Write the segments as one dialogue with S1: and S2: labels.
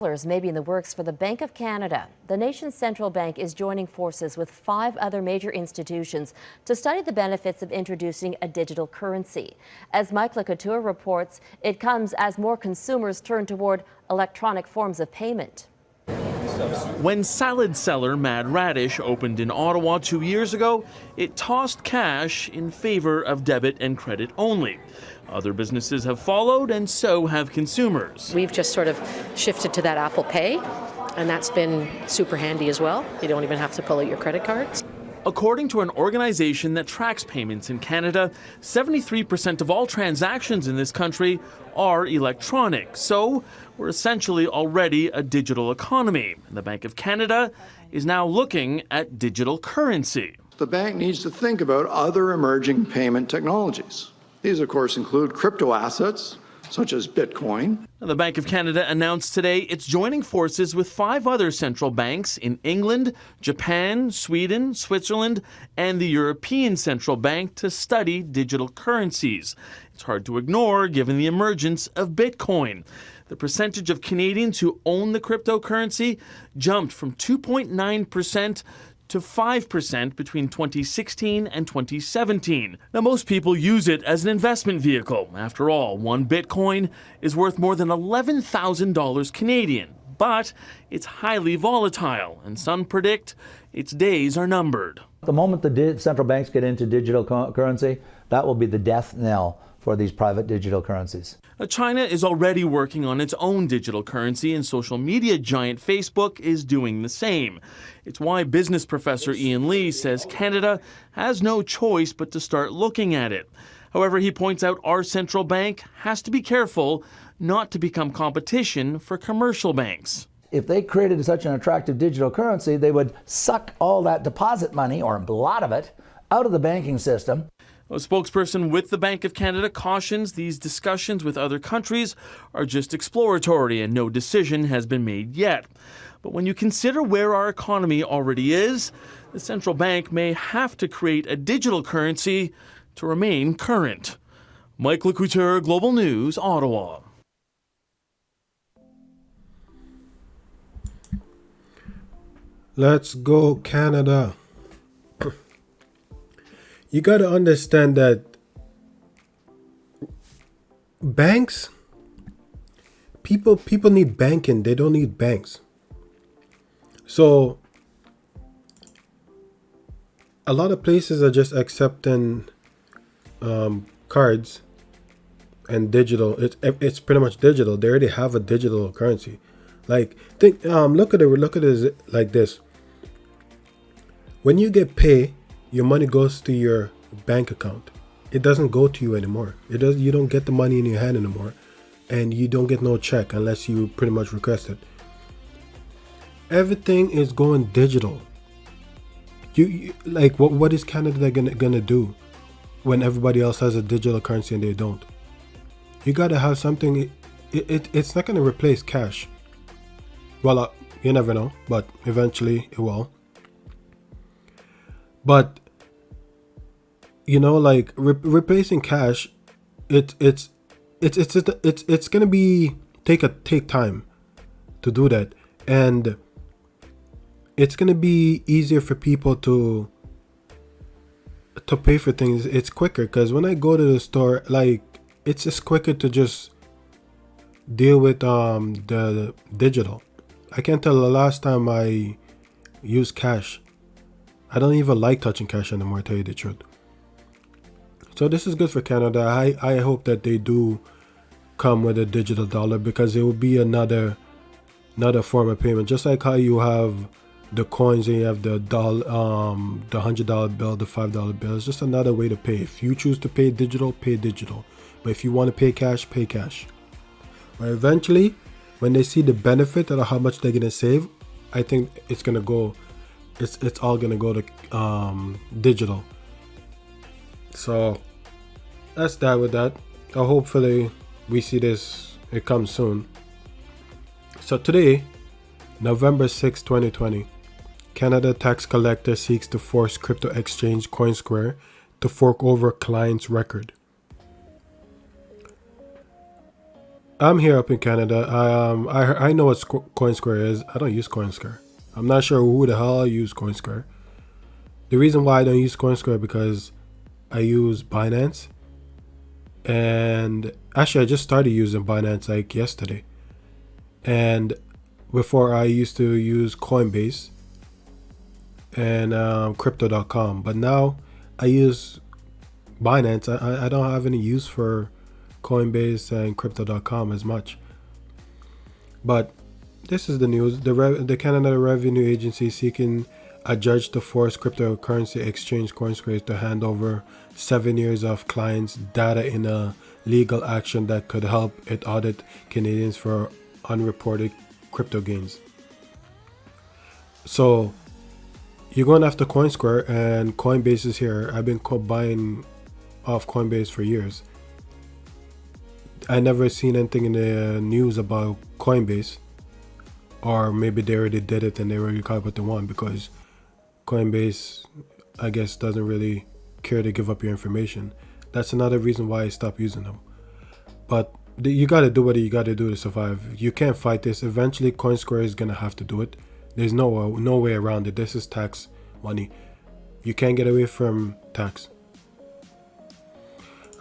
S1: May be in the works for the Bank of Canada. The nation's central bank is joining forces with 5 other major institutions to study the benefits of introducing a digital currency. As Mike Lecouture reports, it comes as more consumers turn toward electronic forms of payment.
S2: When salad seller Mad Radish opened in Ottawa 2 years ago, it tossed cash in favor of debit and credit only. Other businesses have followed, and so have consumers.
S3: We've just sort of shifted to that Apple Pay, and that's been super handy as well. You don't even have to pull out your credit cards.
S2: According to an organization that tracks payments in Canada, 73% of all transactions in this country are electronic. So we're essentially already a digital economy. And the Bank of Canada is now looking at digital currency.
S4: The bank needs to think about other emerging payment technologies. These, of course, include crypto assets, such as Bitcoin.
S2: The Bank of Canada announced today it's joining forces with 5 other central banks in England, Japan, Sweden, Switzerland, and the European Central Bank to study digital currencies. It's hard to ignore given the emergence of Bitcoin. The percentage of Canadians who own the cryptocurrency jumped from 2.9% to 5% between 2016 and 2017. Now, most people use it as an investment vehicle. After all, one Bitcoin is worth more than $11,000 Canadian. But it's highly volatile, and some predict its days are numbered.
S5: The moment the central banks get into digital currency, that will be the death knell for these private digital currencies.
S2: China is already working on its own digital currency, and social media giant Facebook is doing the same. It's why business professor Ian Lee says Canada has no choice but to start looking at it. However, he points out our central bank has to be careful not to become competition for commercial banks.
S5: If they created such an attractive digital currency, they would suck all that deposit money, or a lot of it, out of the banking system.
S2: A spokesperson with the Bank of Canada cautions these discussions with other countries are just exploratory and no decision has been made yet. But when you consider where our economy already is, the central bank may have to create a digital currency to remain current. Mike Lecouture, Global News, Ottawa.
S6: Let's go, Canada. You got to understand that banks, people need banking. They don't need banks. So a lot of places are just accepting cards and digital. It's pretty much digital. They already have a digital currency. Like look at it like this. When you get paid, your money goes to your bank account. It doesn't go to you anymore. You don't get the money in your hand anymore, and you don't get no check unless you pretty much request it. Everything is going digital. You like what is Canada gonna do when everybody else has a digital currency and they don't? You gotta have something. It's not gonna replace cash. Well, you never know, but eventually it will. But like replacing cash, it's gonna be take time to do that, and it's gonna be easier for people to pay for things. It's quicker because when I go to the store, like it's just quicker to just deal with the digital. I can't tell the last time I used cash. I don't even like touching cash anymore, to tell you the truth. So this is good for Canada. I hope that they do come with a digital dollar, because it will be another form of payment. Just like how you have the coins and you have the $100 bill, the $5 bill. It's just another way to pay. If you choose to pay digital, pay digital. But if you want to pay cash, pay cash. But eventually, when they see the benefit of how much they're gonna save, I think it's gonna go. It's all gonna go to digital. So that's that with that. Hopefully we see this. It comes soon. So today, November 6, 2020, Canada tax collector seeks to force crypto exchange CoinSquare to fork over client's record. I'm here up in Canada. I know what CoinSquare is. I don't use CoinSquare. I'm not sure who the hell use CoinSquare. The reason why I don't use CoinSquare because I use Binance. And actually, I just started using Binance like yesterday. And before I used to use Coinbase and Crypto.com. But now I use Binance. I don't have any use for Coinbase and Crypto.com as much. But this is the news. The Canada Revenue Agency seeking a judge to force cryptocurrency exchange CoinSquare to hand over 7 years of clients' data in a legal action that could help it audit Canadians for unreported crypto gains. So you're going after CoinSquare, and Coinbase is here. I've been buying off Coinbase for years. I never seen anything in the news about Coinbase, or maybe they already did it and they already got what they want, because Coinbase, I guess, doesn't really care to give up your information. That's another reason why I stopped using them. But you got to do what you got to do to survive. You can't fight this. Eventually, CoinSquare is gonna have to do it. There's no way around it. This is tax money. You can't get away from tax.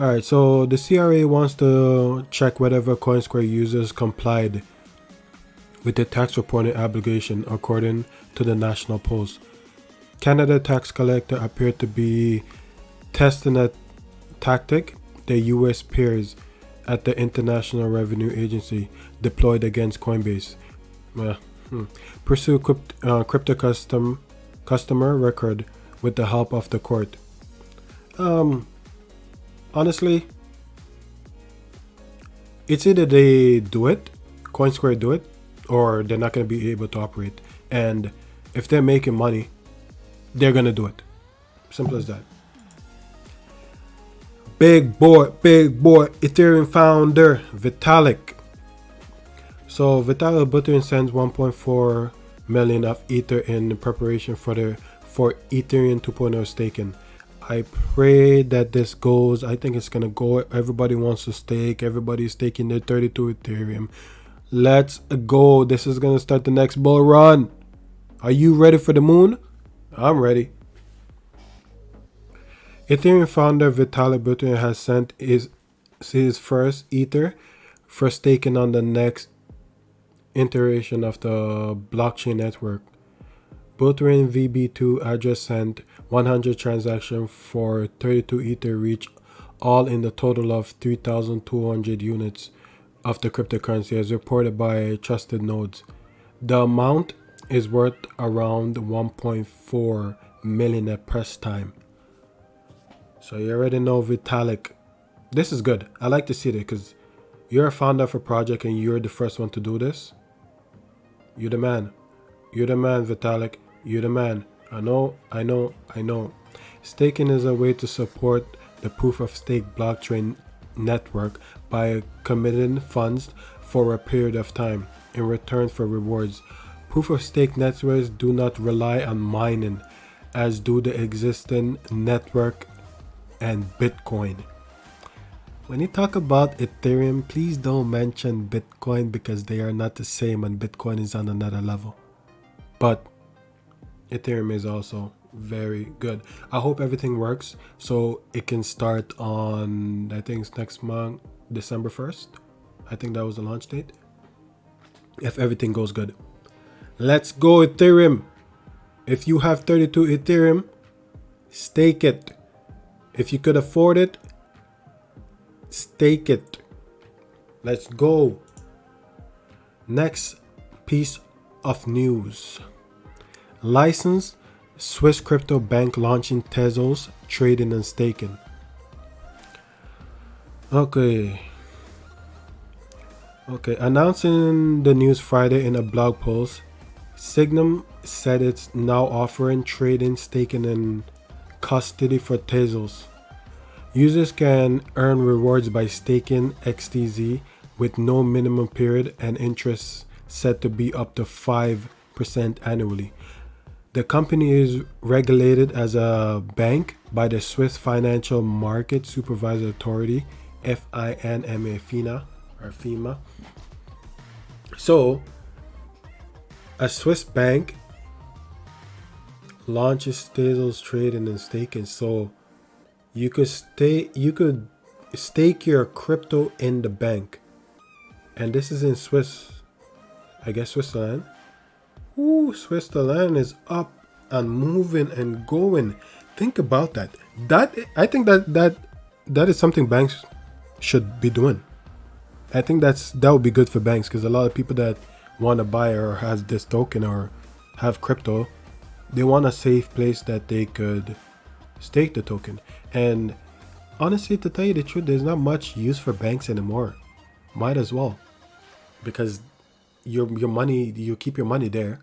S6: Alright, so the CRA wants to check whether CoinSquare users complied with the tax reporting obligation, according to the National Post. Canada tax collector appeared to be testing a tactic the US peers at the International Revenue Agency deployed against Coinbase. Pursue crypto customer record with the help of the court. Honestly, it's either they do it, CoinSquare do it, or they're not going to be able to operate. And if they're making money, they're going to do it. Simple as that. Big boy, Ethereum founder Vitalik. So Vitalik Buterin sends 1.4 million of Ether in preparation for Ethereum 2.0 staking. I pray that this goes. I think it's gonna go. Everybody wants to stake. Everybody's staking their 32 Ethereum. Let's go. This is gonna start the next bull run. Are you ready for the moon? I'm ready. Ethereum founder Vitalik Buterin has sent his first Ether for staking on the next iteration of the blockchain network. Buterin VB2 address sent 100 transactions for 32 Ether reach, all in the total of 3,200 units of the cryptocurrency, as reported by trusted nodes. The amount is worth around 1.4 million at press time. So you already know Vitalik. This is good. I like to see it because you're a founder of a project and you're the first one to do this. You're the man. You're the man, Vitalik. You're the man. I know. Staking is a way to support the proof of stake blockchain network by committing funds for a period of time in return for rewards. Proof of stake networks do not rely on mining, as do the existing network and Bitcoin. When you talk about Ethereum, please don't mention Bitcoin because they are not the same and Bitcoin is on another level. But Ethereum is also very good. I hope everything works so it can start on, I think it's next month, December 1st. I think that was the launch date. If everything goes good. Let's go Ethereum. If you have 32 Ethereum, stake it. If you could afford it, stake it. Let's go. Next piece of news. Licensed Swiss crypto bank launching Tezos trading and staking. Okay, announcing the news Friday in a blog post, Signum said it's now offering trading, staking, and custody for Tezos. Users can earn rewards by staking XTZ with no minimum period and interest set to be up to 5% annually. The company is regulated as a bank by the Swiss Financial Market Supervisory Authority, FINMA, or FEMA. So, a Swiss bank launches stables trading and staking. So, you could stake your crypto in the bank, and this is in Switzerland. Ooh, Switzerland is up and moving and going. Think about that. I think that is something banks should be doing. I think that would be good for banks, because a lot of people that want to buy or has this token or have crypto, they want a safe place that they could stake the token. And honestly, to tell you the truth, there's not much use for banks anymore. Might as well, because your money, you keep your money there,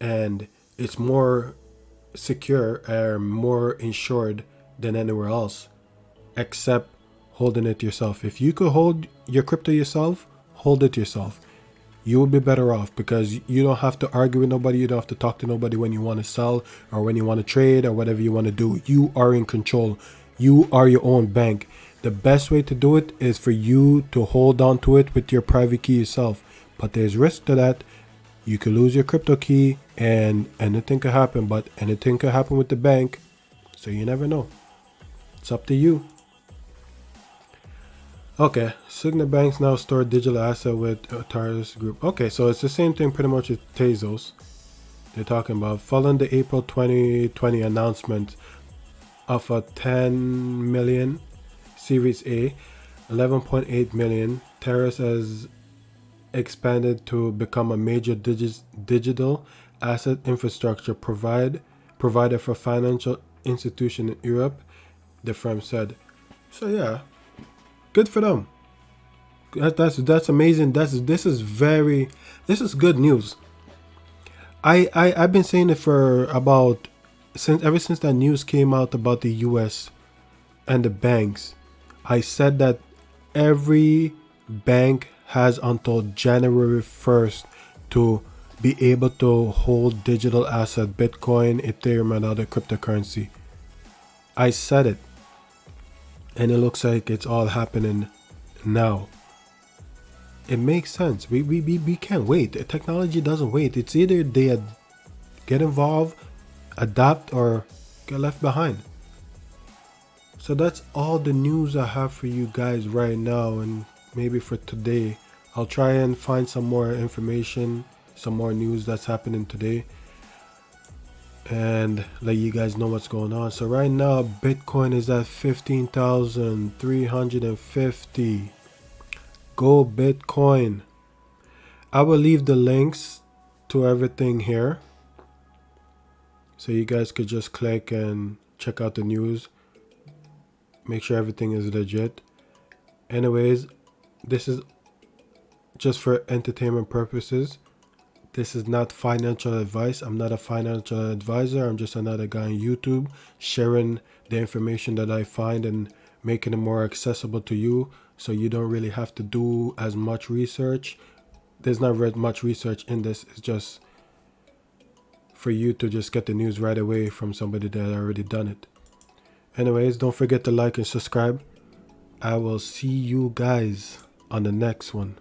S6: and it's more secure or more insured than anywhere else, except holding it yourself. If you could hold your crypto yourself, hold it yourself. You will be better off, because you don't have to argue with nobody. You don't have to talk to nobody when you want to sell or when you want to trade or whatever you want to do. You are in control. You are your own bank. The best way to do it is for you to hold on to it with your private key yourself. But there's risk to that. You could lose your crypto key and anything could happen, but anything could happen with the bank. So you never know. It's up to you. Okay, Signet Banks now store digital asset with Taurus Group. Okay, so it's the same thing pretty much with Tezos. They're talking about following the April 2020 announcement of a 10 million Series A, 11.8 million, Taurus has expanded to become a major digital asset infrastructure provider for financial institutions in Europe, the firm said. So yeah, good for them. That's amazing. This is good news. I've been saying it for ever since that news came out about the US and the banks. I said that every bank has until January 1st to be able to hold digital asset, Bitcoin, Ethereum, and other cryptocurrency. I said it, and it looks like it's all happening now. It makes sense. We can't wait. The technology doesn't wait. It's either they get involved, adapt, or get left behind. So that's all the news I have for you guys right now, and maybe for today. I'll try and find some more information, some more news that's happening today, and let you guys know what's going on. So right now, Bitcoin is at 15,350. Go Bitcoin. I will leave the links to everything here, so you guys could just click and check out the news. Make sure everything is legit. Anyways, this is just for entertainment purposes. This is not financial advice. I'm not a financial advisor. I'm just another guy on YouTube sharing the information that I find and making it more accessible to you, so you don't really have to do as much research. There's not much research in this. It's just for you to just get the news right away from somebody that already done it. Anyways, don't forget to like and subscribe. I will see you guys on the next one.